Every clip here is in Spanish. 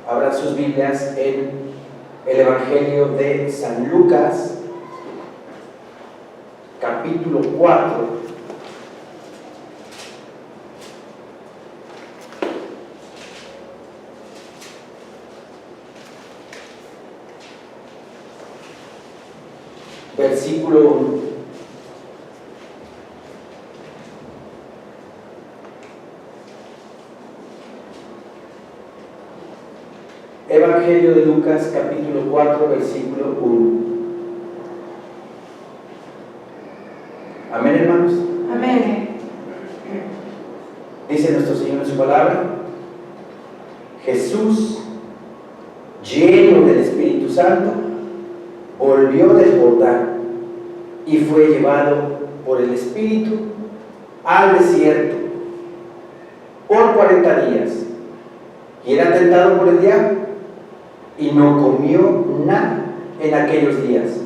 Abran sus Biblias en el Evangelio de San Lucas, capítulo 4. Versículo 1. Evangelio de Lucas, capítulo 4, versículo 1. Amén, hermanos. Amén. Dice nuestro Señor en su palabra: Jesús, lleno del Espíritu Santo, volvió del Jordán y fue llevado por el Espíritu al desierto por 40 días, y era tentado por el diablo, y no comió nada en aquellos días,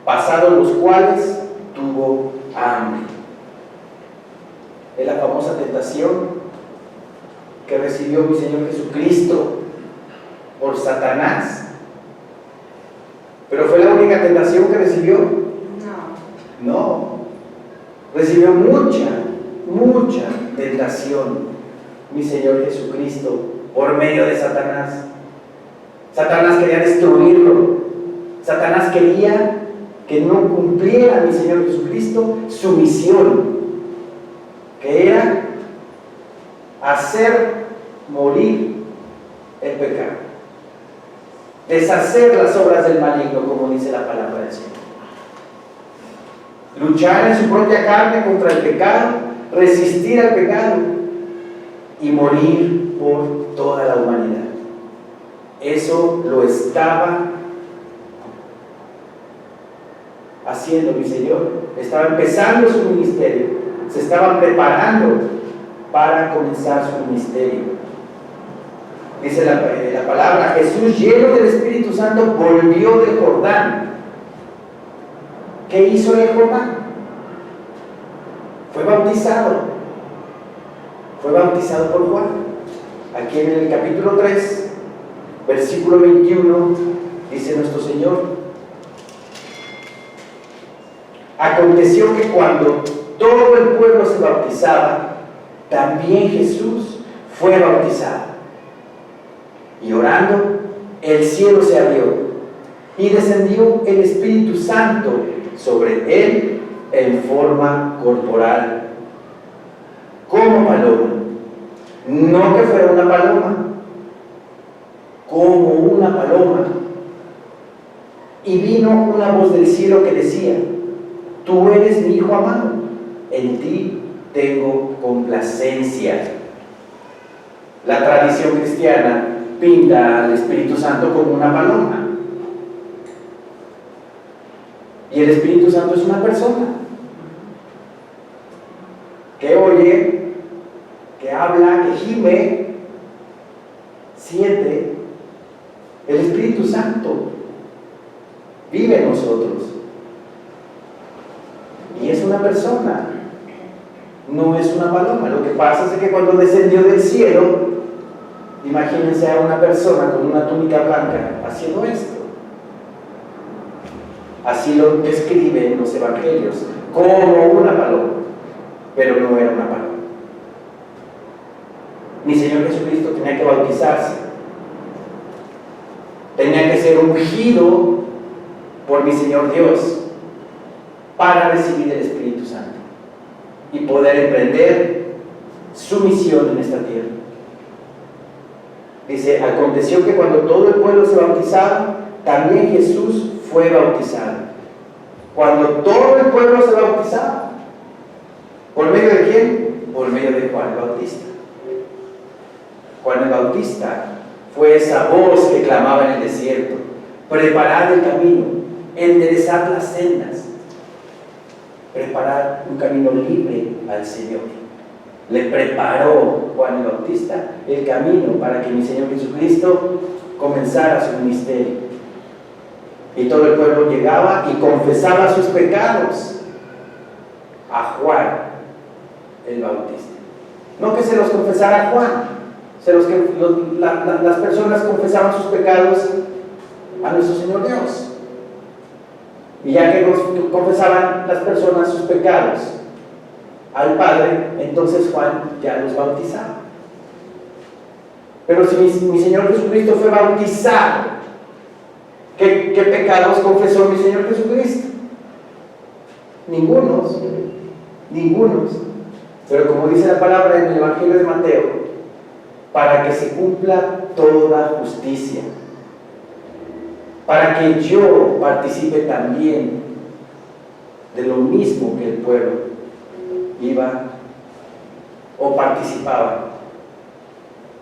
pasados los cuales tuvo hambre. Es la famosa tentación que recibió mi Señor Jesucristo por Satanás. ¿Pero fue la única tentación que recibió? No. Recibió mucha tentación mi Señor Jesucristo por medio de Satanás. Satanás quería destruirlo. Satanás quería que no cumpliera mi Señor Jesucristo su misión, que era hacer morir el pecado, deshacer las obras del maligno, como dice la palabra del Señor. Luchar en su propia carne contra el pecado, resistir al pecado y morir por toda la humanidad. Eso lo estaba haciendo mi Señor. Estaba empezando su ministerio, se estaba preparando para comenzar su ministerio. Dice la palabra: Jesús, lleno del Espíritu Santo, volvió del Jordán. ¿Qué hizo en el Jordán? Fue bautizado. Fue bautizado por Juan. Aquí en el capítulo 3, versículo 21, dice nuestro Señor: aconteció que cuando todo el pueblo se bautizaba, también Jesús fue bautizado. Y orando, el cielo se abrió, y descendió el Espíritu Santo sobre él en forma corporal, como paloma. No que fuera una paloma, como una paloma. Y vino una voz del cielo que decía: tú eres mi Hijo amado, en ti tengo complacencia. La tradición cristiana pinta al Espíritu Santo como una paloma. Y el Espíritu Santo es una persona que oye, que habla, que gime, siente. El Espíritu Santo vive en nosotros y es una persona, no es una paloma. Lo que pasa es que cuando descendió del cielo, imagínense a una persona con una túnica blanca haciendo esto. Así lo describen los evangelios, como una paloma, pero no era una paloma. Mi Señor Jesucristo tenía que bautizarse, tenía que ser ungido por mi Señor Dios para recibir el Espíritu Santo y poder emprender su misión en esta tierra. Dice: aconteció que cuando todo el pueblo se bautizaba, también Jesús fue bautizado. Cuando todo el pueblo se bautizaba, ¿por medio de quién? Por medio de Juan el Bautista. Juan el Bautista fue esa voz que clamaba en el desierto: preparad el camino, enderezad las sendas, preparar un camino libre al Señor. Le preparó Juan el Bautista el camino para que mi Señor Jesucristo comenzara su ministerio. Y todo el pueblo llegaba y confesaba sus pecados a Juan el Bautista. No que se los confesara Juan, las personas confesaban sus pecados a nuestro Señor Dios. Y ya que confesaban las personas sus pecados al Padre, entonces Juan ya los bautizaba. Pero si mi Señor Jesucristo fue bautizado, ¿qué pecados confesó mi Señor Jesucristo? Ningunos. Pero como dice la palabra en el Evangelio de Mateo, para que se cumpla toda justicia, para que yo participe también de lo mismo que el pueblo iba o participaba.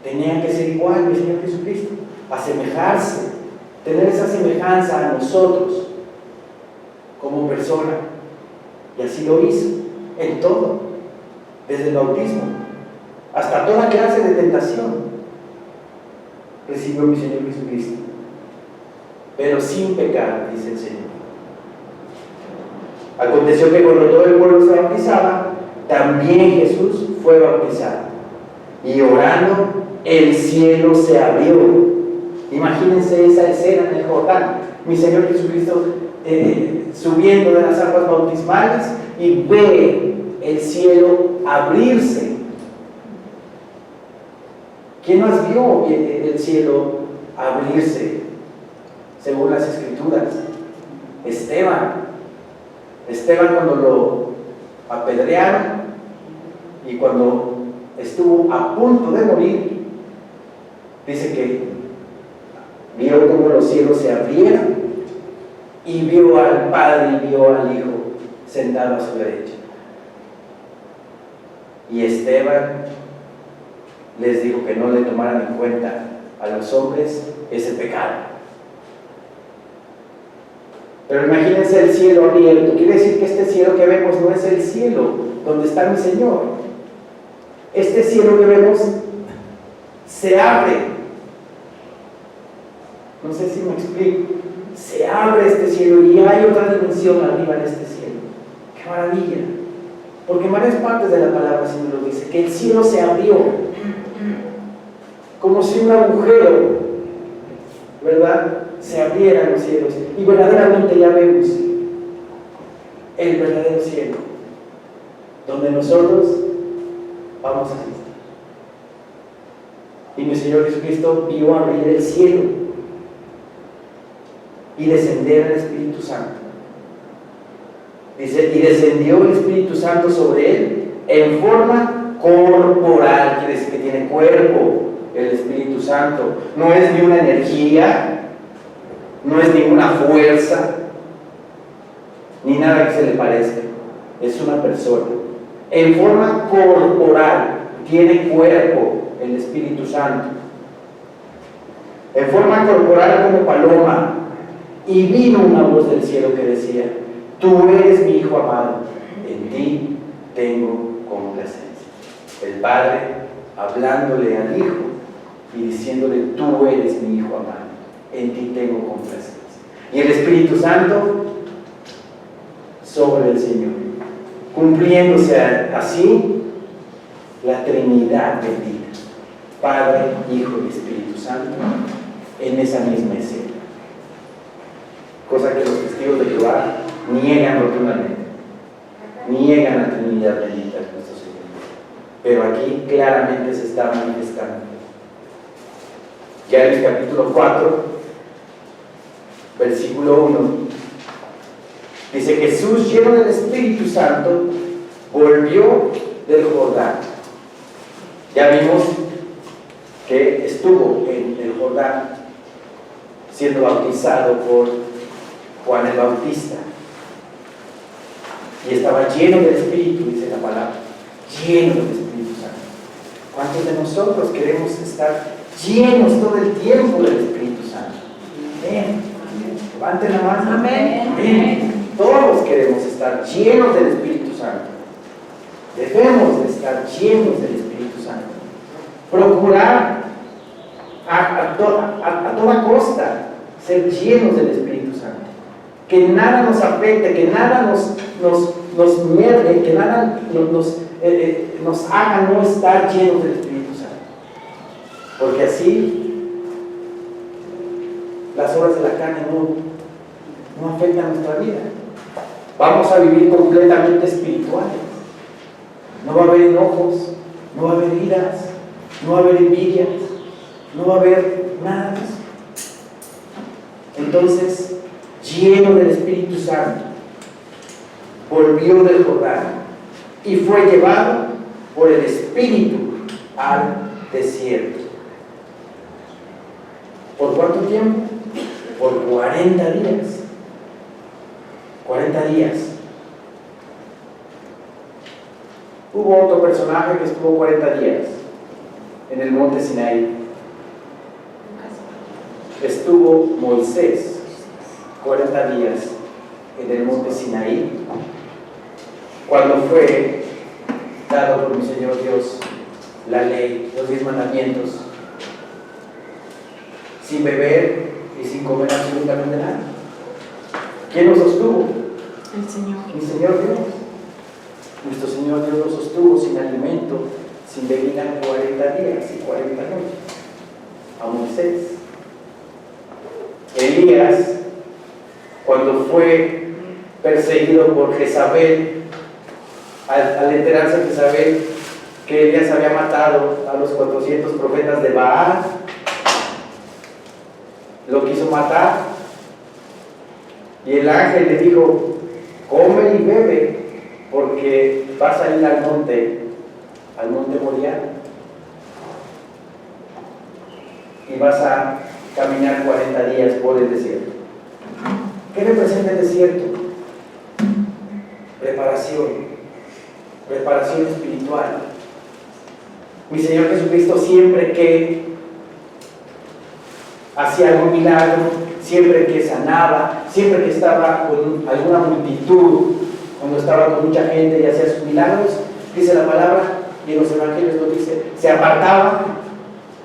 Tenía que ser igual mi Señor Jesucristo, asemejarse, tener esa semejanza a nosotros como persona. Y así lo hizo en todo, desde el bautismo hasta toda clase de tentación recibió mi Señor Jesucristo, pero sin pecar, dice el Señor. Aconteció que cuando todo el pueblo se bautizaba, también Jesús fue bautizado, y orando el cielo se abrió. Imagínense esa escena en el Jordán, mi Señor Jesucristo subiendo de las aguas bautismales y ve el cielo abrirse. ¿Quién más vio el cielo abrirse? Según las Escrituras, Esteban cuando lo apedrearon y cuando estuvo a punto de morir, dice que vio como los cielos se abrieron y vio al Padre y vio al Hijo sentado a su derecha. Y Esteban les dijo que no le tomaran en cuenta a los hombres ese pecado. Pero imagínense el cielo abierto. Quiere decir que este cielo que vemos no es el cielo donde está mi Señor. Este cielo que vemos se abre. No sé si me explico. Se abre este cielo y hay otra dimensión arriba de este cielo. ¡Qué maravilla! Porque en varias partes de la palabra el Señor nos dice que el cielo se abrió como si un agujero, ¿verdad?, se abrieran los cielos, y verdaderamente ya vemos el verdadero cielo donde nosotros vamos a asistir. Y mi Señor Jesucristo vio abrir el cielo y descender el Espíritu Santo. Dice, y descendió el Espíritu Santo sobre él en forma corporal. Quiere decir que tiene cuerpo el Espíritu Santo. No es ni una energía, no es ninguna fuerza, ni nada que se le parezca. Es una persona. En forma corporal, tiene cuerpo el Espíritu Santo. En forma corporal como paloma. Y vino una voz del cielo que decía: tú eres mi Hijo amado, en ti tengo complacencia. El Padre hablándole al Hijo y diciéndole: tú eres mi Hijo amado, en ti tengo complacencia. Y el Espíritu Santo sobre el Señor, cumpliéndose así la Trinidad bendita, Padre, Hijo y Espíritu Santo, en esa misma escena. Cosa que los testigos de Jehová niegan rotundamente, niegan la Trinidad bendita de nuestro Señor. Pero aquí claramente se está manifestando. Ya en el capítulo 4, versículo 1, dice: Jesús, lleno del Espíritu Santo, volvió del Jordán. Ya vimos que estuvo en el Jordán siendo bautizado por Juan el Bautista, y estaba lleno del Espíritu, dice la palabra, lleno del Espíritu Santo. ¿Cuántos de nosotros queremos estar llenos todo el tiempo del Espíritu Santo? Amén. Levanten la mano. Amén. Amén. Todos queremos estar llenos del Espíritu Santo. Debemos de estar llenos del Espíritu Santo. Procurar a toda costa ser llenos del Espíritu Santo. Que nada nos afecte, que nada nos merme, que nada nos haga no estar llenos del Espíritu Santo. porque así las obras de la carne no afectan nuestra vida. Vamos a vivir completamente espirituales. No va a haber enojos, no va a haber iras, no va a haber envidias, no va a haber nada de eso. Entonces, lleno del Espíritu Santo, volvió del Jordán y fue llevado por el Espíritu al desierto. ¿Por cuánto tiempo? Por 40 días. 40 días. Hubo otro personaje que estuvo 40 días en el monte Sinaí. Estuvo Moisés 40 días en el monte Sinaí, cuando fue dado por mi Señor Dios la ley, los 10 mandamientos, sin beber y sin comer absolutamente nada. ¿Quién nos sostuvo? El Señor. Mi Señor Dios. Nuestro Señor Dios nos sostuvo sin alimento, sin bebida 40 días y 40 noches. A Moisés. Elías, cuando fue perseguido por Jezabel, al enterarse Jezabel que Elías había matado a los 400 profetas de Baal, lo quiso matar, y el ángel le dijo: come y bebe, porque vas a ir al monte Moriah, y vas a caminar 40 días por el desierto. ¿Qué representa el desierto? Preparación espiritual. Mi Señor Jesucristo, siempre que hacía algún milagro, siempre que sanaba, siempre que estaba con alguna multitud, cuando estaba con mucha gente y hacía sus milagros, dice la palabra, y en los evangelios lo dice, se apartaba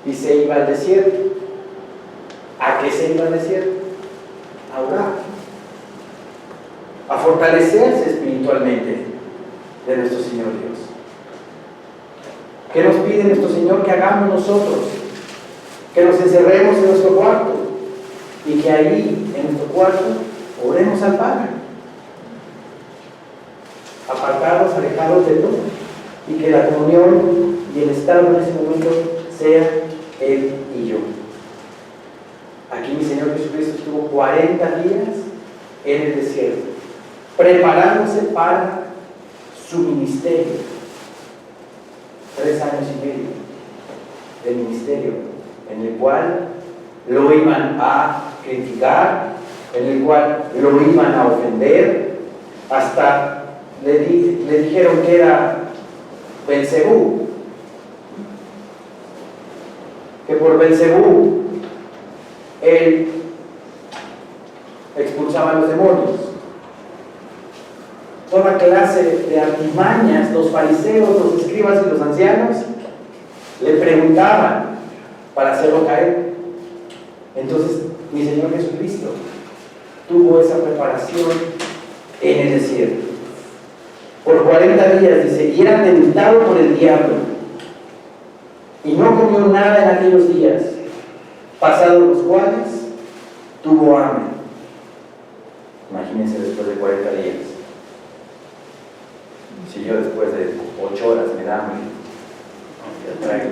y se iba al desierto. ¿A qué se iba al desierto? A orar, a fortalecerse espiritualmente de nuestro Señor Dios. ¿Qué nos pide nuestro Señor que hagamos nosotros? Que nos encerremos en nuestro cuarto y que ahí, en nuestro cuarto, oremos al Padre, apartados, alejados de todo, y que la comunión y el estado en ese momento sea Él y yo. Aquí mi Señor Jesucristo estuvo 40 días en el desierto, preparándose para su ministerio. 3 años y medio de ministerio, en el cual lo iban a criticar, en el cual lo iban a ofender, hasta le dijeron que era Belcebú, que por Belcebú él expulsaba a los demonios. Toda clase de artimañas, los fariseos, los escribas y los ancianos le preguntaban para hacerlo caer. Entonces mi Señor Jesucristo tuvo esa preparación en el desierto por 40 días, dice, y era tentado por el diablo y no comió nada en aquellos días, pasados los cuales tuvo hambre. Imagínense después de 40 días. Si yo después de 8 horas me da hambre, ya traigo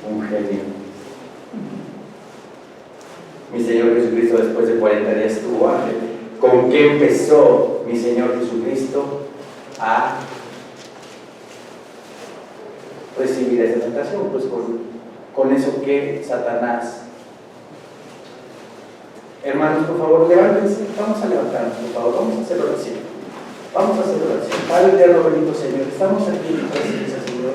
un genio. Mi Señor Jesucristo después de 40 días tuvo hambre. ¿Con qué empezó mi Señor Jesucristo a recibir esa tentación? Pues con eso que Satanás. Hermanos, por favor, levántense. Vamos a levantarnos, por favor. Vamos a hacer oración. Vamos a hacer oración. Padre eterno, bendito Señor, estamos aquí en tu presencia, Señor.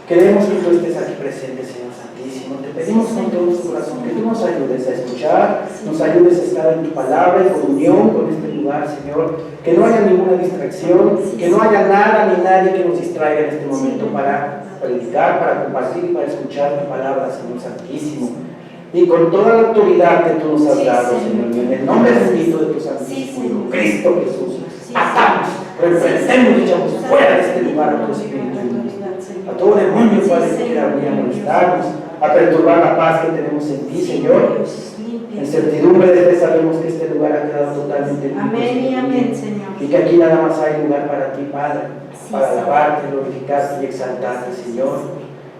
Queremos que tú estés aquí presente, Señor Santísimo. Te pedimos con todo nuestro corazón que tú nos ayudes a escuchar, nos ayudes a estar en tu palabra, en comunión con este lugar, Señor. Que no haya ninguna distracción, que no haya nada ni nadie que nos distraiga en este momento para predicar, para compartir y para escuchar tu palabra, Señor Santísimo. Y con toda la autoridad que tú nos has dado, Señor mío, en el nombre bendito de tu Santísimo Cristo Jesús, atamos, reprendemos y echamos fuera de este lugar a tu espíritu, a todo demonio, Padre, que quiera venir a molestarnos, a perturbar la paz que tenemos en ti, Señor. En certidumbre de fe sabemos que este lugar ha quedado totalmente limpio. Amén y amén, Señor. Y que aquí nada más hay lugar para ti, Padre, para alabarte, glorificarte y exaltarte, Señor.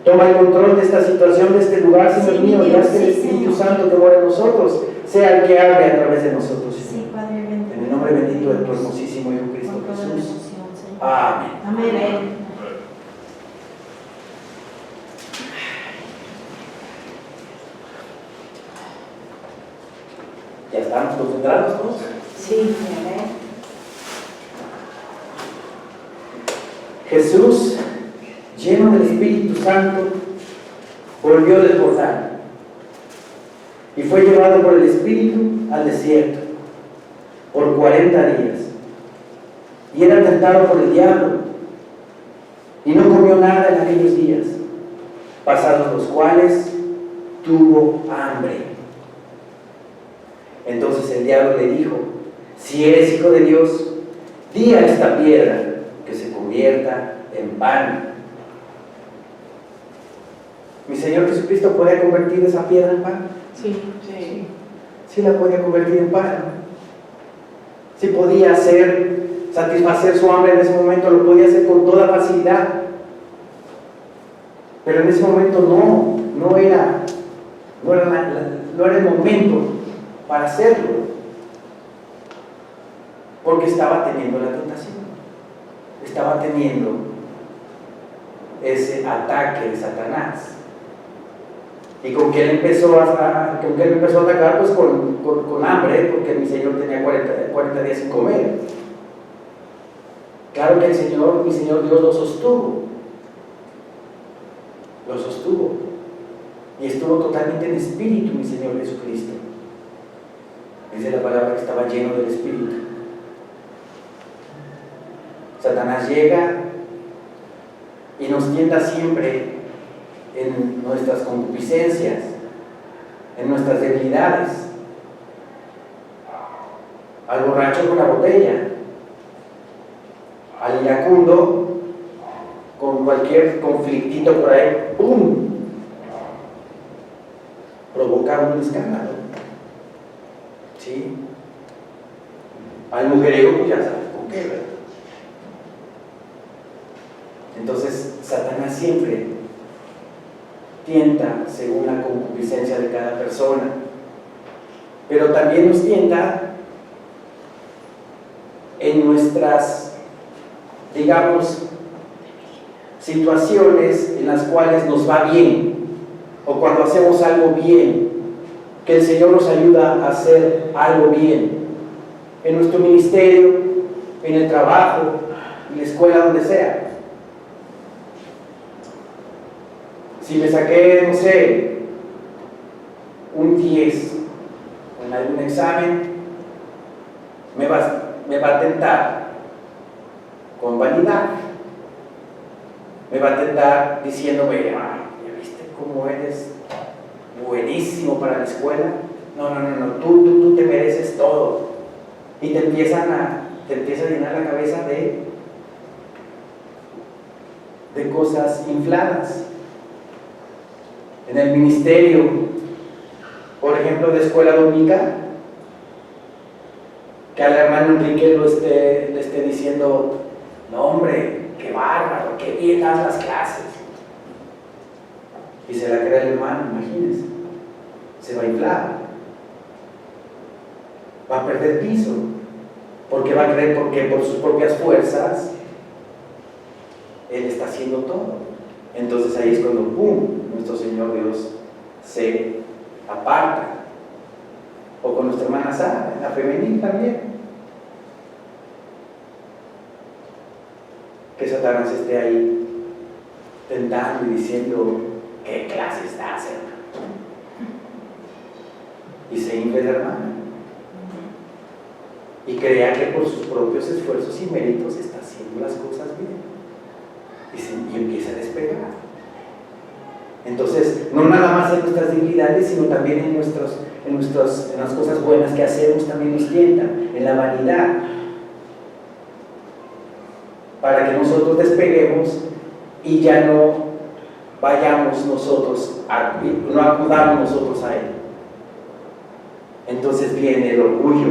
Toma el control de esta situación, de este lugar, Señor mío, y haz que el Espíritu Santo que mora en nosotros sea el que hable a través de nosotros, Señor. En el nombre bendito de tu hermosísimo Hijo Cristo Jesús. Amén. Amén. ¿Ya estamos concentrados todos? Sí. Jesús, lleno del Espíritu Santo, volvió del Jordán y fue llevado por el Espíritu al desierto por 40 días. Y era tentado por el diablo y no comió nada en aquellos días, pasados los cuales tuvo hambre. Entonces el diablo le dijo: si eres hijo de Dios, di a esta piedra que se convierta en pan. ¿Mi Señor Jesucristo puede convertir esa piedra en pan? Sí. Sí la podía convertir en pan. Sí podía satisfacer su hambre en ese momento, lo podía hacer con toda facilidad. Pero en ese momento no era el momento para hacerlo, porque estaba teniendo la tentación, estaba teniendo ese ataque de Satanás. Y con que él empezó a atacar, pues con hambre, porque mi Señor tenía 40 días sin comer. Claro que mi Señor Dios lo sostuvo, y estuvo totalmente en espíritu mi Señor Jesucristo. Dice la palabra que estaba lleno del Espíritu. Satanás llega y nos tienta siempre en nuestras concupiscencias, en nuestras debilidades. Al borracho con la botella, al iracundo con cualquier conflictito por ahí, ¡pum!, provoca un escándalo. ¿Sí? Al mujeriego, pues ya sabes con qué, ¿verdad? Entonces Satanás siempre tienta según la concupiscencia de cada persona, pero también nos tienta en nuestras, digamos, situaciones en las cuales nos va bien, o cuando hacemos algo bien, que el Señor nos ayuda a hacer algo bien, en nuestro ministerio, en el trabajo, en la escuela, donde sea. Si me saqué, no sé, un 10 en algún examen, me va a tentar con vanidad, me va a tentar diciéndome: ay, ¿ya viste cómo eres buenísimo para la escuela? No, tú te mereces todo. Y te empieza a llenar la cabeza de cosas infladas. En el ministerio, por ejemplo, de escuela dominical, que al hermano Enrique le esté diciendo: no, hombre, qué bárbaro, qué bien das las clases. Y se la crea el hermano, imagínense. Se va a inflar, va a perder piso, porque va a creer porque por sus propias fuerzas él está haciendo todo. Entonces ahí es cuando ¡pum!, nuestro Señor Dios se aparta. O con nuestra hermana Sara, la femenil también, que Satanás esté ahí tentando y diciendo: ¿qué clases das, hermano? Y se infla la hermana y crea que por sus propios esfuerzos y méritos está haciendo las cosas bien, y empieza a despegar. Entonces, no nada más en nuestras debilidades, sino también en las cosas buenas que hacemos, también nos tientan, en la vanidad, para que nosotros despeguemos y ya no vayamos nosotros, no acudamos nosotros a Él. Entonces viene el orgullo,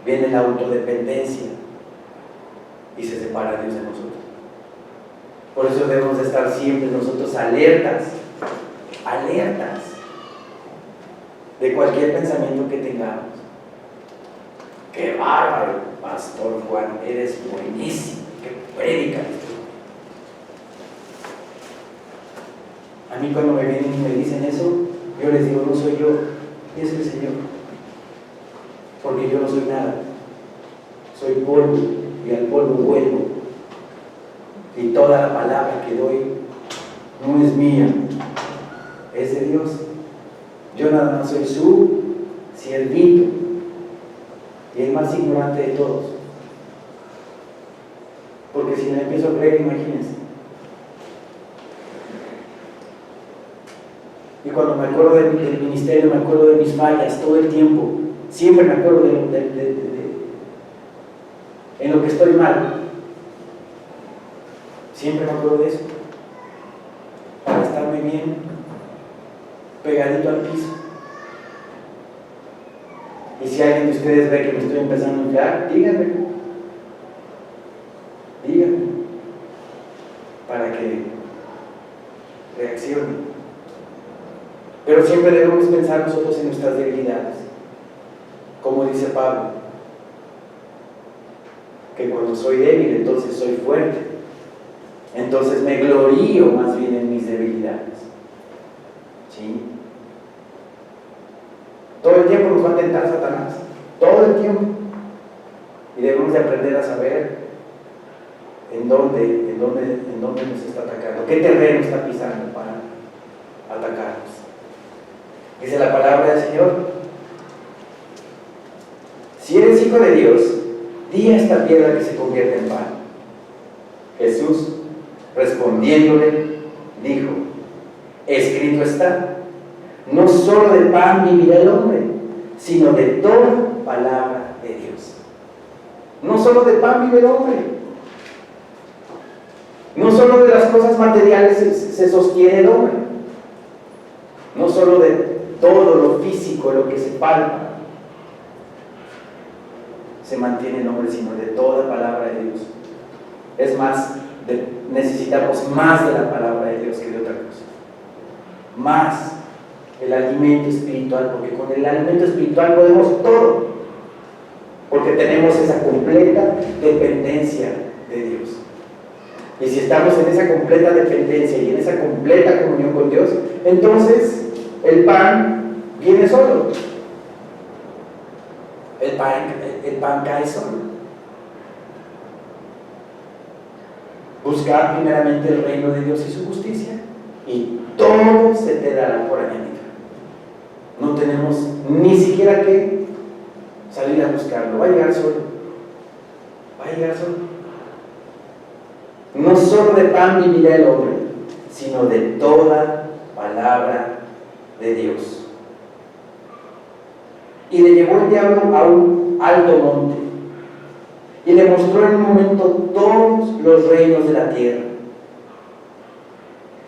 viene la autodependencia y se separa Dios de nosotros. Por eso debemos de estar siempre nosotros alertas de cualquier pensamiento que tengamos. ¡Qué bárbaro, Pastor Juan! Eres buenísimo, ¡qué prédica! A mí cuando me vienen y me dicen eso, yo les digo, no soy yo, es el Señor. Porque yo no soy nada. Soy polvo y al polvo vuelvo. Y toda la palabra que doy no es mía, es de Dios. Yo nada más soy su siervito y el más ignorante de todos. Porque si me empiezo a creer, imagínense. Y cuando me acuerdo del ministerio, me acuerdo de mis fallas todo el tiempo. Siempre me acuerdo en lo que estoy mal. Siempre me acuerdo de eso. Para estarme bien pegadito al piso. Y si alguien de ustedes ve que me estoy empezando a enfriar, díganme. Para que reaccione. Pero siempre debemos pensar nosotros en nuestras debilidades. Como dice Pablo, que cuando soy débil, entonces soy fuerte. Entonces me glorío más bien en mis debilidades. ¿Sí? Todo el tiempo nos va a tentar Satanás. Todo el tiempo. Y debemos de aprender a saber en dónde nos está atacando. ¿Qué terreno está pisando para atacarnos? Dice la palabra del Señor: si eres hijo de Dios, di a esta piedra que se convierte en pan. Jesús, respondiéndole, dijo: escrito está, no solo de pan vivirá el hombre, sino de toda palabra de Dios. No solo de pan vive el hombre. No solo de las cosas materiales se sostiene el hombre. No solo de todo lo físico, lo que se palpa, se mantiene el hombre, sino de toda palabra de Dios. Es más, necesitamos más de la palabra de Dios que de otra cosa. Más el alimento espiritual, porque con el alimento espiritual podemos todo, porque tenemos esa completa dependencia de Dios. Y si estamos en esa completa dependencia y en esa completa comunión con Dios, entonces el pan viene solo. El pan cae solo. Buscar primeramente el reino de Dios y su justicia, y todo se te dará por añadidura. No tenemos ni siquiera que salir a buscarlo. Va a llegar solo. Va a llegar solo. No solo de pan vivirá el hombre, sino de toda palabra de Dios. Y le llevó el diablo a un alto monte y le mostró en un momento todos los reinos de la tierra.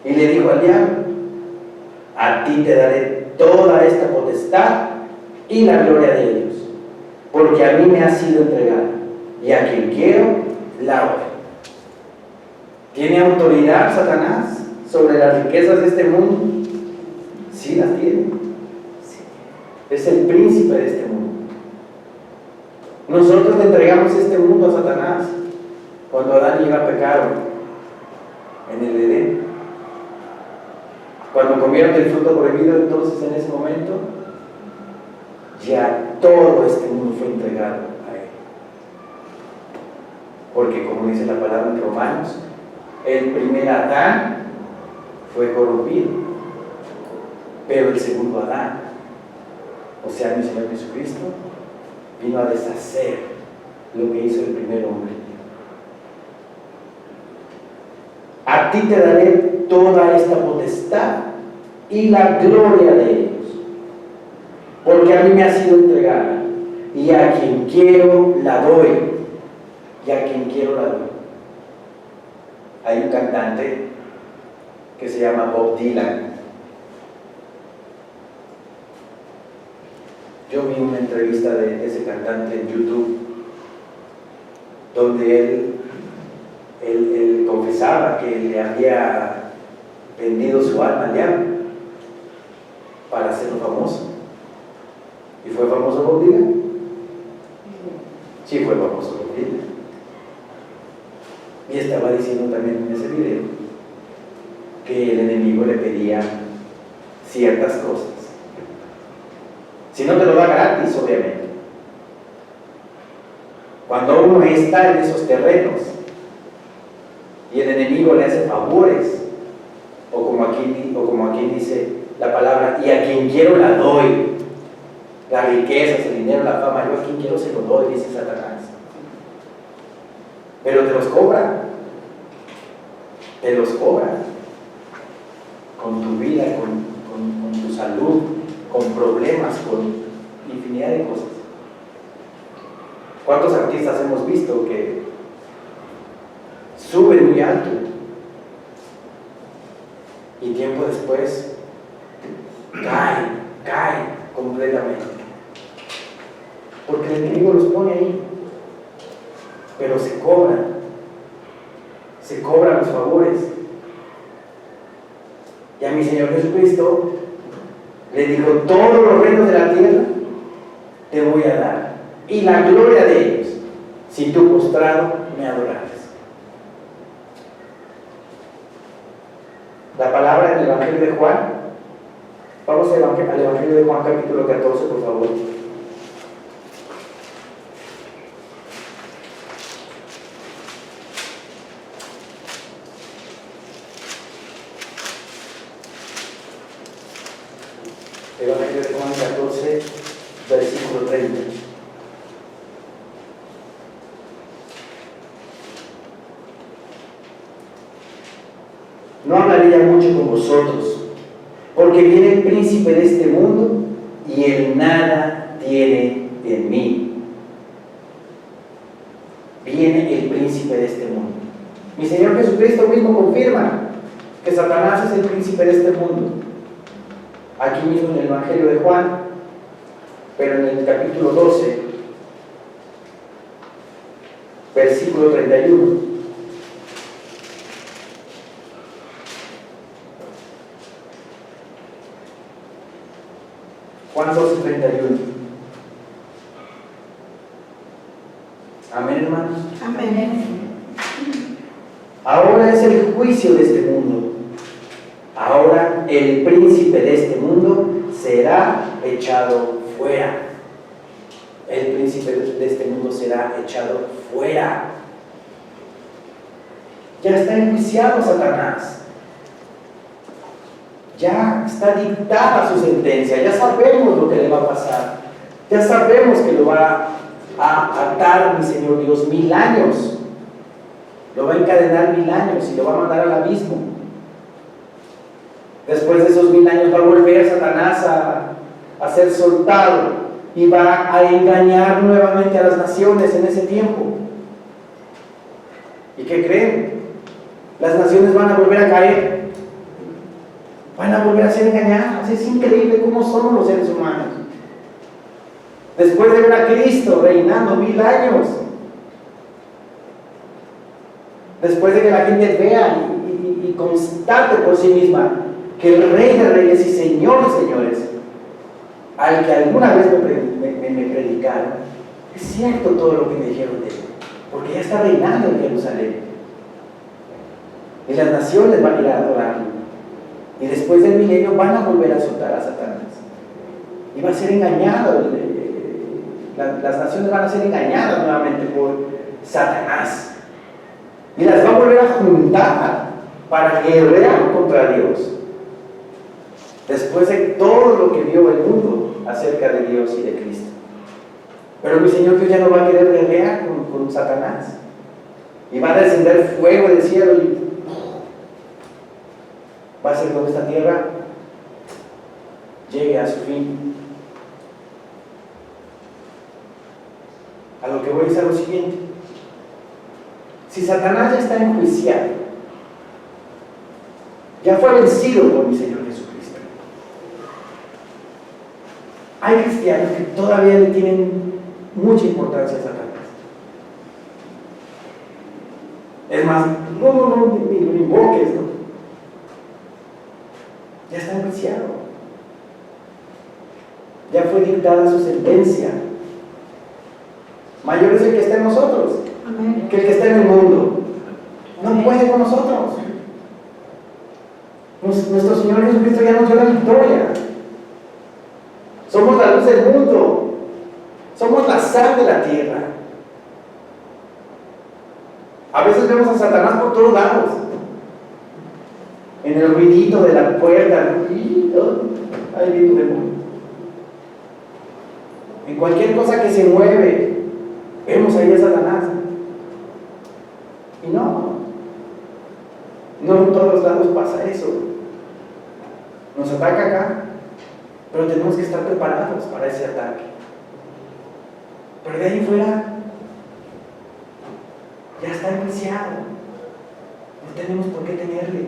Y le dijo al diablo: a ti te daré toda esta potestad y la gloria de ellos, porque a mí me ha sido entregada, y a quien quiero la doy. ¿Tiene autoridad Satanás sobre las riquezas de este mundo? Sí, las tiene. Es el príncipe de este mundo. Nosotros le entregamos este mundo a Satanás cuando Adán y Eva pecaron en el Edén. Cuando comieron del fruto prohibido, entonces en ese momento ya todo este mundo fue entregado a él. Porque como dice la palabra en Romanos, el primer Adán fue corrompido, pero el segundo Adán, o sea, mi Señor Jesucristo, vino a deshacer lo que hizo el primer hombre. A ti te daré toda esta potestad y la gloria de ellos, porque a mí me ha sido entregada, y a quien quiero la doy, y a quien quiero la doy. Hay un cantante que se llama Bob Dylan. Yo vi una entrevista de ese cantante en YouTube, donde él confesaba que le había vendido su alma al diablo para hacerlo famoso. ¿Y fue famoso Bob Dylan? Sí, fue famoso Bob Dylan. Y estaba diciendo también en ese video que el enemigo le pedía ciertas cosas. Si no te lo da gratis, obviamente. Cuando uno está en esos terrenos y el enemigo le hace favores, o como aquí dice la palabra, y a quien quiero la doy, las riquezas, el dinero, la fama, yo a quien quiero se lo doy, dice Satanás. Pero te los cobra, con tu vida, con tu salud, con problemas, con infinidad de cosas. ¿Cuántos artistas hemos visto que suben muy alto y tiempo después caen completamente? Porque el enemigo los pone ahí, pero se cobran los favores. Y a mi Señor Jesucristo le dijo: todos los reinos de la tierra te voy a dar, y la gloria de ellos, si tú postrado me adorares. La palabra en el Evangelio de Juan, vamos al Evangelio de Juan capítulo 14, por favor. Evangelio de Juan 14, versículo 30. No hablaré ya mucho con vosotros, porque viene el príncipe de este mundo y él nada tiene en mí. Viene el príncipe de este mundo. Mi Señor Jesucristo mismo confirma que Satanás es el príncipe de este mundo. Aquí mismo en el Evangelio de Juan, pero en el capítulo 12, versículo 31. Juan 12, 31. Amén, hermanos. Amén. Ahora es el juicio de este mundo. Ahora el príncipe de este mundo será echado fuera. El príncipe de este mundo será echado fuera. Ya está enjuiciado Satanás. Ya está dictada su sentencia. Ya sabemos lo que le va a pasar. Ya sabemos que lo va a atar, mi Señor Dios, 1000 años. Lo va a encadenar 1000 años y lo va a mandar al abismo. Después de esos 1000 años va a volver Satanás a ser soltado y va a engañar nuevamente a las naciones en ese tiempo. ¿Y qué creen? Las naciones van a volver a caer, van a volver a ser engañadas. Es increíble cómo somos los seres humanos. Después de ver a Cristo reinando 1000 años, después de que la gente vea y constate por sí misma que el Rey de Reyes y Señor de Señores, al que alguna vez me predicaron, es cierto todo lo que me dijeron de él, porque ya está reinando en Jerusalén. Y las naciones van a ir a adorarlo. Y después del milenio van a volver a soltar a Satanás. Y va a ser engañado. Las naciones van a ser engañadas nuevamente por Satanás. Y las va a volver a juntar para guerrear contra Dios. Después de todo lo que vio el mundo acerca de Dios y de Cristo. Pero mi Señor Dios ya no va a querer guerrear con Satanás. Y va a descender fuego del cielo y va a hacer que esta tierra llegue a su fin. A lo que voy es a lo siguiente. Si Satanás ya está enjuiciado, Ya fue vencido por mi Señor Jesucristo. Hay cristianos que todavía le tienen mucha importancia a Satanás. Es más, no, ni invoques, ¿no? Ya está enjuiciado. Ya fue dictada su sentencia. Mayor es el que está en nosotros que el que está en el mundo. No puede con nosotros. Nuestro Señor Jesucristo ya nos dio la victoria. Somos la luz del mundo. Somos la sal de la tierra. A veces vemos a Satanás por todos lados. En el ruidito de la puerta. Ahí viene un demonio. En cualquier cosa que se mueve, vemos ahí a Satanás. Y no en todos lados pasa eso. Nos ataca acá, pero tenemos que estar preparados para ese ataque. Pero de ahí fuera, ya está iniciado. No tenemos por qué temerle.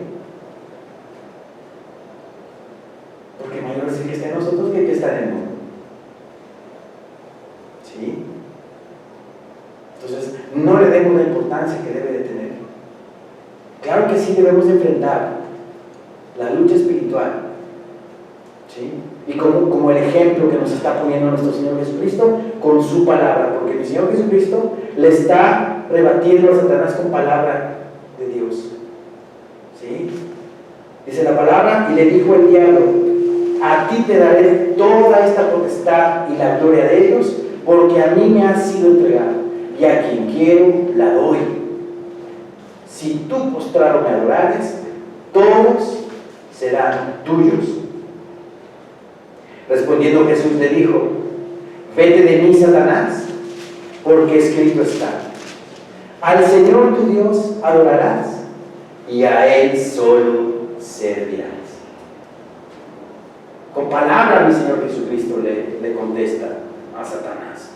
Porque mayor es el que está en nosotros que el que está en el mundo. ¿Sí? Entonces, no le demos la importancia que debe de tener. Claro que sí debemos enfrentar la lucha espiritual, ¿sí? Y como el ejemplo que nos está poniendo nuestro Señor Jesucristo con su palabra, porque mi Señor Jesucristo le está rebatiendo a Satanás con palabra de Dios, ¿sí? Dice la palabra, y le dijo el diablo: a ti te daré toda esta potestad y la gloria de ellos, porque a mí me ha sido entregado, y a quien quiero la doy. Si tú postrado me adorares, todos serán tuyos. Respondiendo Jesús le dijo: vete de mí, Satanás, porque escrito está: al Señor tu Dios adorarás, y a Él solo servirás. Con palabra mi Señor Jesucristo le contesta a Satanás: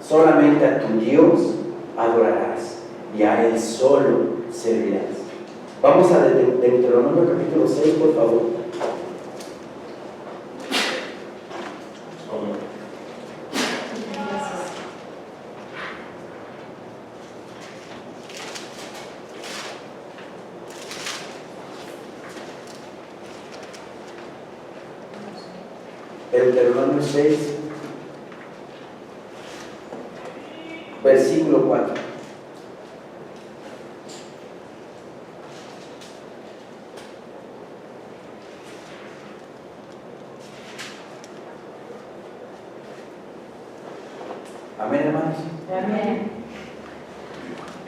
solamente a tu Dios adorarás, y a Él solo servirás. Vamos a Deuteronomio capítulo 6, por favor. Deuteronomio 6, versículo 4. Amén, hermanos. Amén.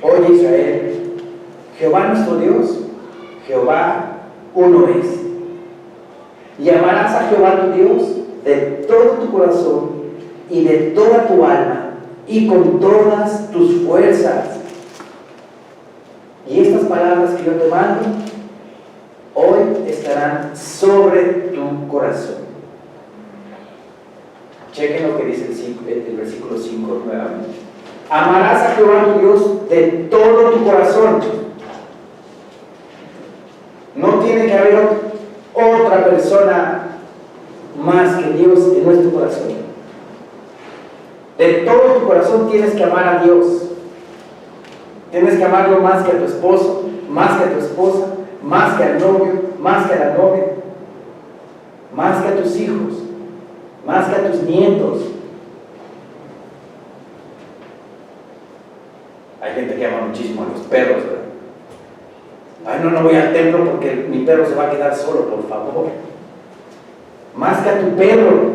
Oye, Israel, Jehová nuestro Dios, Jehová uno es. Y amarás a Jehová tu Dios de todo tu corazón y de toda tu alma y con todas tus fuerzas. Y estas palabras que yo te mando hoy estarán sobre tu corazón. Chequen lo que dice el versículo 5 nuevamente. Amarás a Jehová tu Dios de todo tu corazón. No tiene que haber otra persona más que Dios en nuestro corazón. De todo tu corazón tienes que amar a Dios. Tienes que amarlo más que a tu esposo, más que a tu esposa, más que al novio, más que a la novia, más que a tus hijos, más que a tus nietos. Hay gente que ama muchísimo a los perros, ¿verdad? Ay, no voy al templo porque mi perro se va a quedar solo, por favor. Más que a tu perro,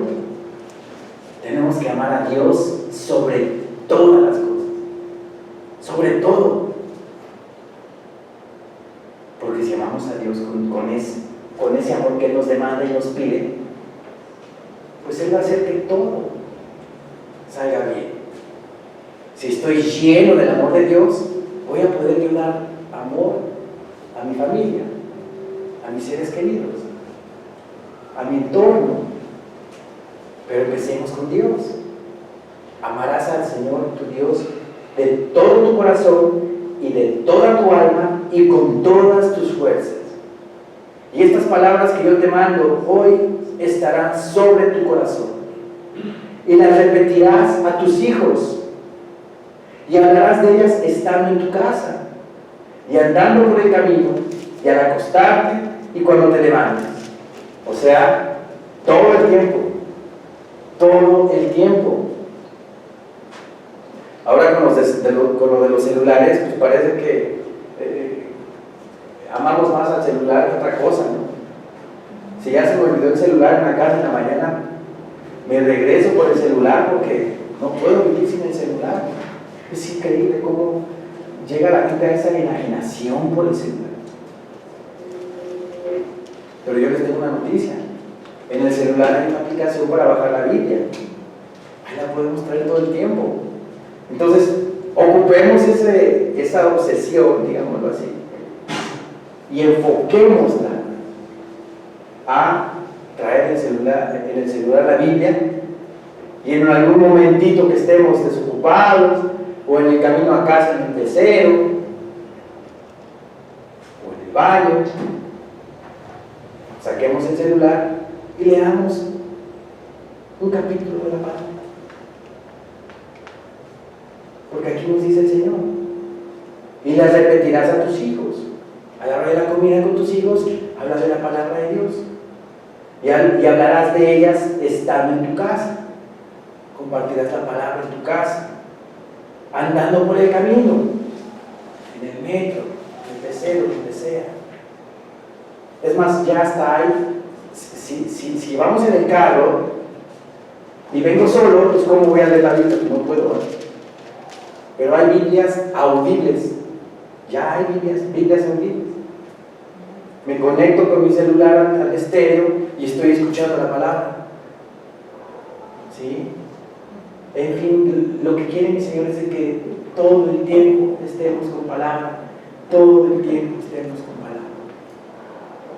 tenemos que amar a Dios sobre todas las cosas, sobre todo. Porque si amamos a Dios con ese amor que Él nos demanda y nos pide, pues Él va a hacer que todo salga bien. Si estoy lleno del amor de Dios, voy a poder yo dar amor a mi familia, a mis seres queridos, a mi entorno. Pero empecemos con Dios. Amarás al Señor tu Dios de todo tu corazón y de toda tu alma y con todas tus fuerzas. Y estas palabras que yo te mando hoy estarán sobre tu corazón. Y las repetirás a tus hijos. Y hablarás de ellas estando en tu casa, y andando por el camino, y al acostarte, y cuando te levantes. O sea, todo el tiempo. Todo el tiempo. Ahora con lo de los celulares, pues parece que amamos más al celular que otra cosa, ¿no? Si ya se me olvidó el celular en la casa en la mañana, me regreso por el celular porque no puedo vivir sin el celular. Es increíble cómo llega la gente a esa enajenación por el celular. Pero yo les tengo una noticia. En el celular hay una aplicación para bajar la Biblia. Ahí la podemos traer todo el tiempo. Entonces, ocupemos esa obsesión, digámoslo así, y enfoquémosla a traer en el celular la Biblia, y en algún momentito que estemos desocupados, o en el camino a casa en el pecero, o en el baño, saquemos el celular y leamos un capítulo de la palabra. Porque aquí nos dice el Señor, y las repetirás a tus hijos. A la hora de la comida con tus hijos, hablas de la palabra de Dios. Y hablarás de ellas estando en tu casa. Compartirás la palabra en tu casa, andando por el camino, en el metro, en el pecero, donde sea. Es más, ya está ahí. Si vamos en el carro y vengo solo, pues ¿cómo voy a leer la Biblia? No puedo. Pero hay Biblias audibles. Ya hay Biblias audibles. Me conecto con mi celular al estéreo y estoy escuchando la palabra. ¿Sí? En fin, lo que quiere mi Señor es de que todo el tiempo estemos con palabra. Todo el tiempo estemos con palabra.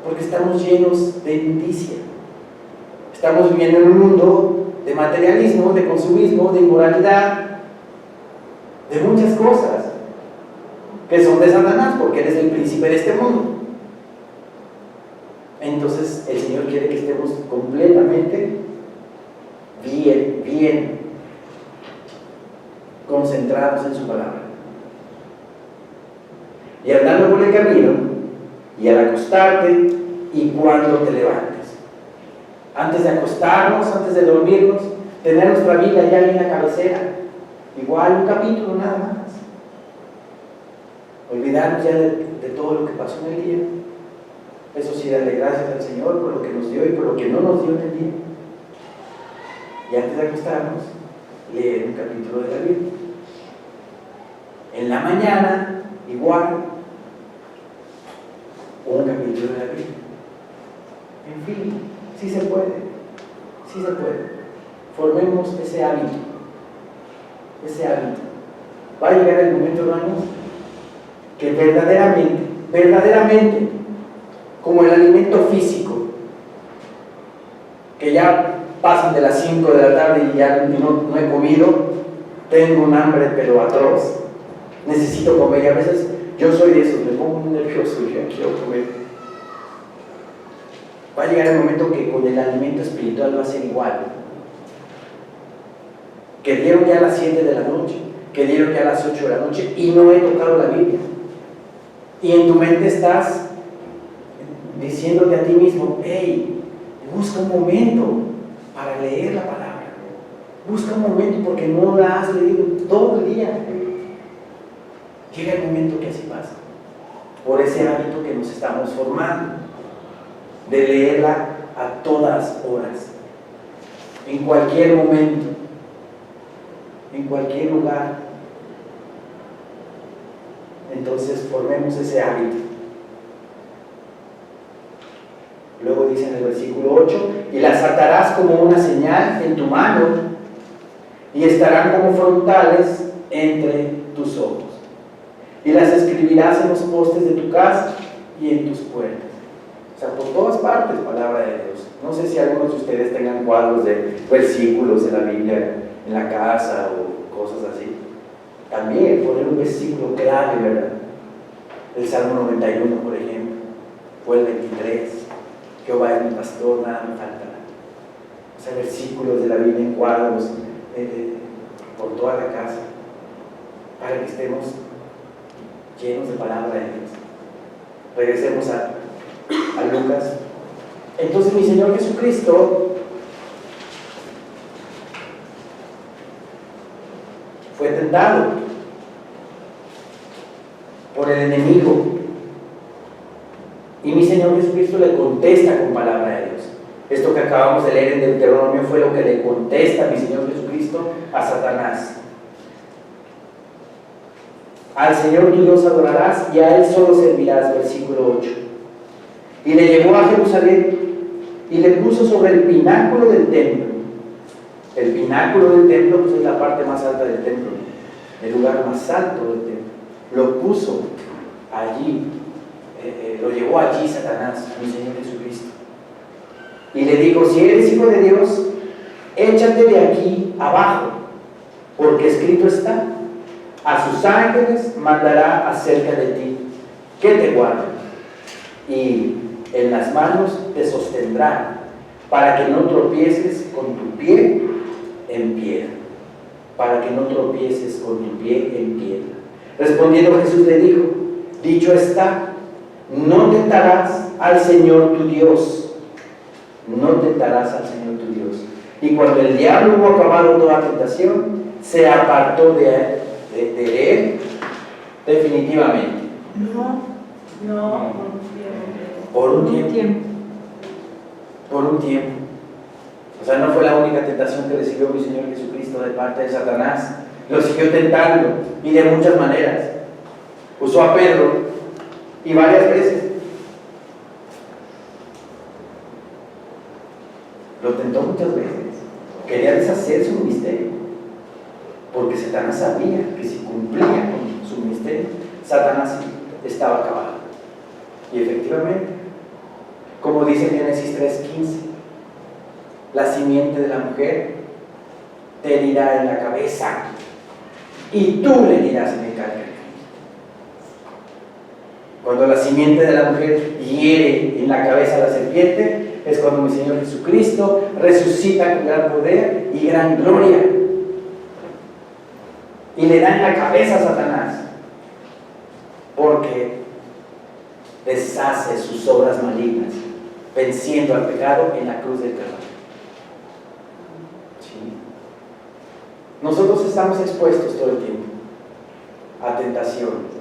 Porque estamos llenos de indicia. Estamos viviendo en un mundo de materialismo, de consumismo, de inmoralidad, de muchas cosas que son de Satanás, porque él es el príncipe de este mundo. Entonces el Señor quiere que estemos completamente bien concentrados en su palabra, y andando por el camino, y al acostarte, y cuando te levantes. Antes de acostarnos, antes de dormirnos, tener nuestra Biblia ya en la cabecera, igual un capítulo nada más. Olvidarnos ya de todo lo que pasó en el día. Eso sí, darle gracias al Señor por lo que nos dio y por lo que no nos dio en el día. Y antes de acostarnos, leer un capítulo de la Biblia. En la mañana, igual, un capítulo de la Biblia. En fin, sí se puede. Sí se puede. Formemos ese hábito. Ese hábito. Va a llegar el momento, hermanos, que verdaderamente, como el alimento físico, que ya pasan de las 5 de la tarde y ya no he comido, tengo un hambre pero atroz, necesito comer, y a veces yo soy de esos, me pongo muy nervioso y ya quiero comer. Va a llegar el momento que con el alimento espiritual va a ser igual, que dieron ya a las 7 de la noche, que dieron ya a las 8 de la noche y no he tocado la Biblia, y en tu mente estás diciéndote a ti mismo: hey, busca un momento para leer la palabra, busca un momento porque no la has leído todo el día. Llega el momento que así pasa, por ese hábito que nos estamos formando, de leerla a todas horas, en cualquier momento, en cualquier lugar. Entonces formemos ese hábito. Luego dice en el versículo 8: y las atarás como una señal en tu mano, y estarán como frontales entre tus ojos, y las escribirás en los postes de tu casa y en tus puertas. O sea, por todas partes, palabra de Dios. No sé si algunos de ustedes tengan cuadros de versículos de la Biblia en la casa o cosas así. También poner un versículo clave, ¿verdad? El Salmo 91, por ejemplo, o el 23. Jehová es mi pastor, nada me faltará. O sea, versículos de la Biblia en cuadros por toda la casa, para que estemos llenos de palabra de Dios. Regresemos a Lucas. Entonces mi Señor Jesucristo fue tentado por el enemigo, y mi Señor Jesucristo le contesta con palabra de Dios. Esto que acabamos de leer en Deuteronomio fue lo que le contesta mi Señor Jesucristo a Satanás. Al Señor tu Dios adorarás y a Él solo servirás, versículo 8. Y le llevó a Jerusalén y le puso sobre el pináculo del templo. El pináculo del templo pues es la parte más alta del templo, el lugar más alto del templo. Lo puso allí, lo llevó allí Satanás, a mi Señor Jesucristo. Y le dijo: si eres hijo de Dios, échate de aquí abajo, porque escrito está: a sus ángeles mandará acerca de ti, que te guarden, y en las manos te sostendrán, para que no tropieces con tu pie en piedra. Para que no tropieces con tu pie en piedra. Respondiendo Jesús le dijo: dicho está, no tentarás al Señor tu Dios. No tentarás al Señor tu Dios. Y cuando el diablo hubo acabado toda tentación, se apartó de él definitivamente. No, por un tiempo. Por un tiempo. O sea, no fue la única tentación que recibió mi Señor Jesucristo de parte de Satanás. Lo siguió tentando, y de muchas maneras. Usó a Pedro, y varias veces. Lo tentó muchas veces. Quería deshacer su ministerio, porque Satanás sabía que si cumplía con su ministerio, Satanás estaba acabado. Y efectivamente, como dice Génesis 3:15, la simiente de la mujer te herirá en la cabeza y tú le herirás en el calcañar. Cuando la simiente de la mujer hiere en la cabeza a la serpiente, es cuando mi Señor Jesucristo resucita con gran poder y gran gloria, y le da en la cabeza a Satanás, porque deshace sus obras malignas, venciendo al pecado en la cruz del Calvario. ¿Sí? Nosotros estamos expuestos todo el tiempo a tentación,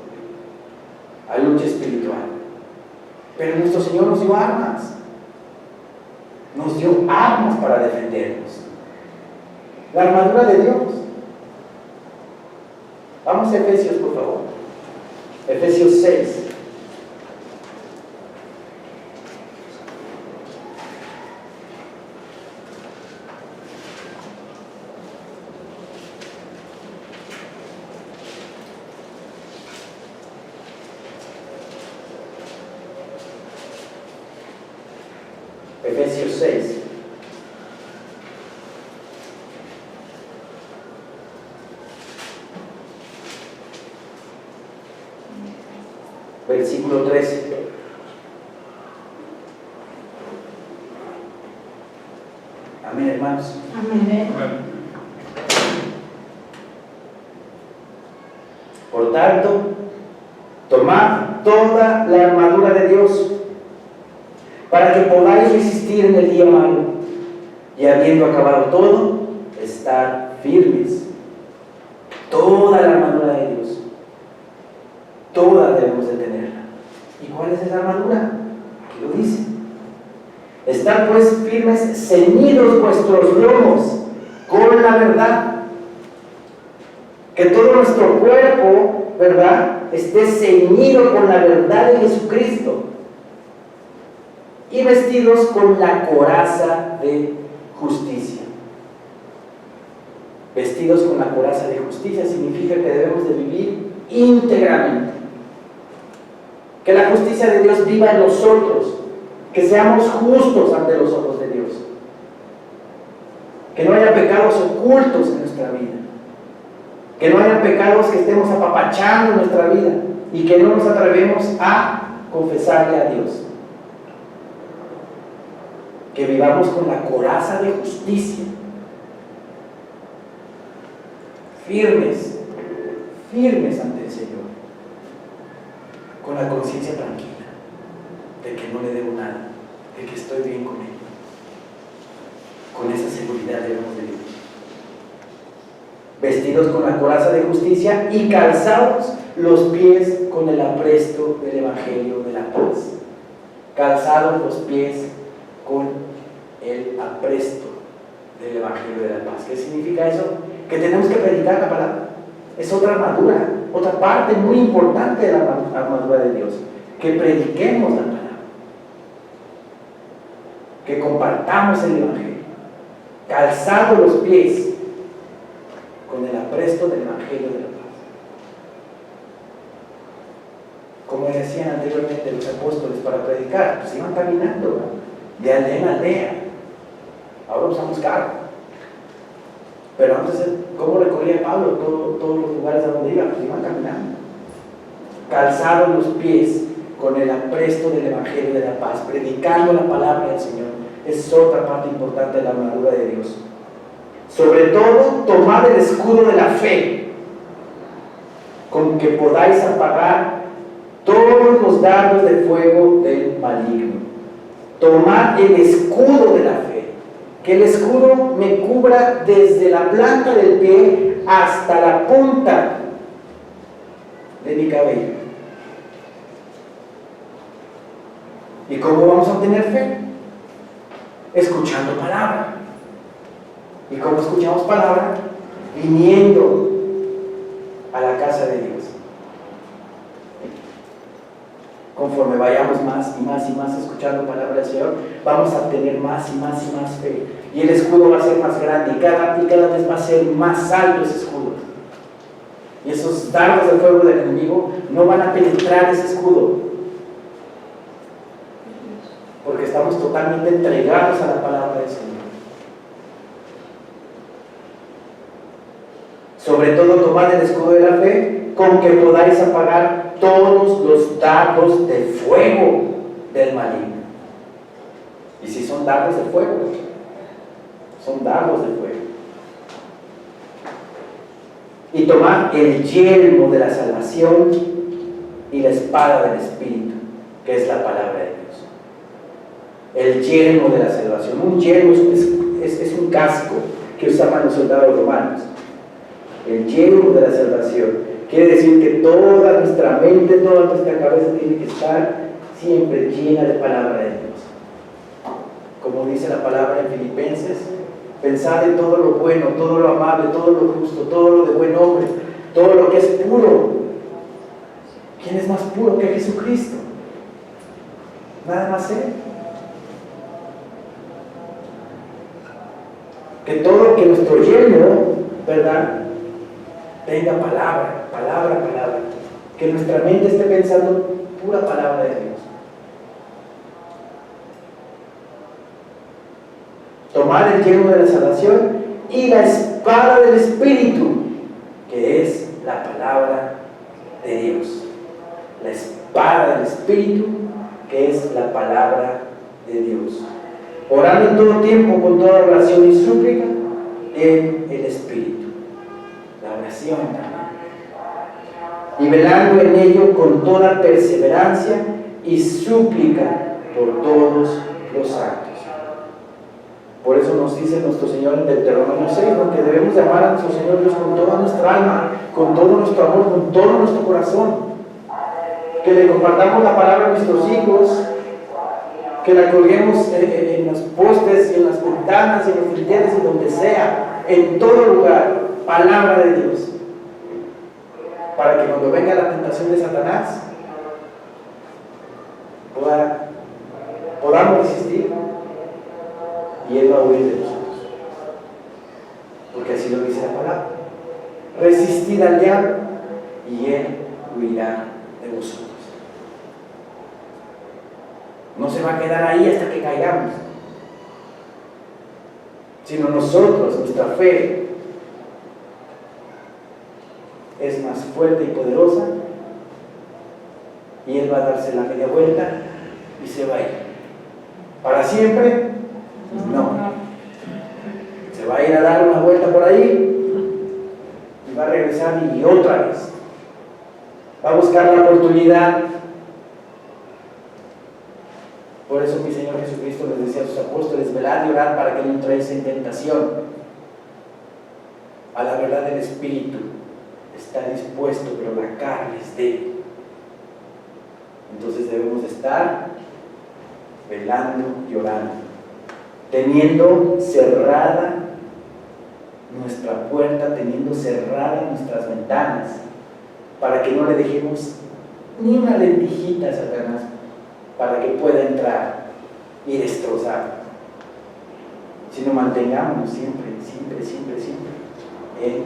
a lucha espiritual, pero nuestro Señor nos dio armas. Nos dio armas para defendernos. La armadura de Dios. Vamos a Efesios, por favor. Efesios 6. Efesios 6. Versículo 13. Amén, hermanos. Amén. Por tanto, tomad toda la armadura de Dios, para que podáis resistir en el día malo, y habiendo acabado todo, estar firmes. Toda la armadura de Dios, toda debemos de tenerla. ¿Y cuál es esa armadura? Aquí lo dice: estad pues firmes, ceñidos vuestros lomos con la verdad. Que todo nuestro cuerpo, ¿verdad?, esté ceñido con la verdad de Jesucristo, y vestidos con la coraza de justicia. Vestidos con la coraza de justicia significa que debemos de vivir íntegramente, que la justicia de Dios viva en nosotros, que seamos justos ante los ojos de Dios, que no haya pecados ocultos en nuestra vida, que no haya pecados que estemos apapachando en nuestra vida y que no nos atrevemos a confesarle a Dios. que vivamos con la coraza de justicia, firmes, firmes ante el Señor, con la conciencia tranquila de que no le debo nada, de que estoy bien con Él. Con esa seguridad debemos de vivir. Vestidos con la coraza de justicia y calzados los pies con el apresto del Evangelio de la paz. Calzados los pies con el apresto del Evangelio de la paz. ¿Qué significa eso? Que tenemos que predicar la palabra. Es otra armadura, otra parte muy importante de la armadura de Dios. Que prediquemos la palabra. Que compartamos el Evangelio. Calzados los pies con el apresto del Evangelio de la paz. Como decían anteriormente los apóstoles para predicar, pues iban caminando de aldea en aldea. Ahora usamos carro. Pero antes, ¿cómo recorría Pablo todos los lugares a donde iba? Pues iban caminando. Calzaron los pies con el apresto del Evangelio de la paz, predicando la palabra del Señor. Es otra parte importante de la armadura de Dios. Sobre todo, tomad el escudo de la fe, con que podáis apagar todos los dardos de fuego del maligno. Tomad el escudo de la fe, que el escudo me cubra desde la planta del pie hasta la punta de mi cabello. ¿Y cómo vamos a obtener fe? Escuchando palabra. ¿Y cómo escuchamos palabra? Viniendo a la casa de Dios. Conforme vayamos más y más y más escuchando palabra del Señor, vamos a tener más y más y más fe. Y el escudo va a ser más grande y cada vez va a ser más alto ese escudo. Y esos dardos de fuego del enemigo no van a penetrar ese escudo, porque estamos totalmente entregados a la palabra del Señor. Sobre todo, tomad el escudo de la fe, con que podáis apagar todos los dardos de fuego del maligno. Y si son dardos de fuego, son dardos de fuego. Y tomad el yelmo de la salvación y la espada del Espíritu, que es la palabra de Dios. El yelmo de la salvación. Un yelmo es un casco que usaban los soldados romanos. El yelmo de la salvación quiere decir que toda nuestra mente, toda nuestra cabeza tiene que estar siempre llena de palabra de Dios. Como dice la palabra en Filipenses, pensad en todo lo bueno, todo lo amable, todo lo justo, todo lo de buen hombre, todo lo que es puro. ¿Quién es más puro que Jesucristo? Nada más Él. Que nuestro yelmo, ¿verdad?, tenga palabra. Que nuestra mente esté pensando pura palabra de Dios. Tomar el yelmo de la salvación y la espada del Espíritu, que es la palabra de Dios. La espada del Espíritu, que es la palabra de Dios. Orando en todo tiempo con toda oración y súplica en el Espíritu. La oración también. Y velando en ello con toda perseverancia y súplica por todos los santos. Por eso nos dice nuestro Señor en Deuteronomio 6, que debemos de amar a nuestro Señor Dios con toda nuestra alma, con todo nuestro amor, con todo nuestro corazón. Que le compartamos la palabra a nuestros hijos, que la colguemos en los postes y en las ventanas y en los dinteles y donde sea, en todo lugar, palabra de Dios. Para que cuando venga la tentación de Satanás, podamos resistir y Él va a huir de nosotros. Porque así lo dice la palabra. Resistid al diablo y Él huirá de vosotros. No se va a quedar ahí hasta que caigamos, sino nosotros, nuestra fe es más fuerte y poderosa, y Él va a darse la media vuelta y se va a ir para siempre a ir a dar una vuelta por ahí y va a regresar y otra vez. Va a buscar la oportunidad. Por eso mi Señor Jesucristo les decía a sus apóstoles: velad y orad para que no entréis en tentación. A la verdad del Espíritu está dispuesto, pero la carne es débil. Entonces debemos estar velando y orando, teniendo cerrada nuestra puerta, teniendo cerradas nuestras ventanas, para que no le dejemos ni una lentijita a Satanás, para que pueda entrar y destrozar, sino mantengámonos siempre en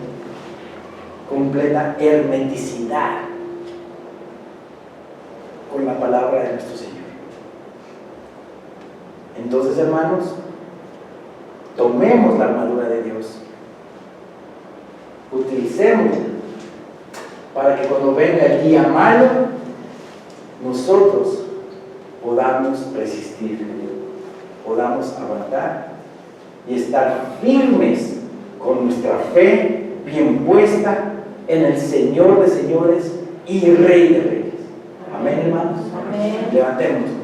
completa hermeticidad con la palabra de nuestro Señor. Entonces, hermanos, tomemos la armadura de Dios, utilicémosla para que cuando venga el día malo, nosotros podamos resistir, podamos aguantar y estar firmes con nuestra fe bien puesta en el Señor de señores y Rey de reyes. Amén, hermanos. Amén. Levantemos.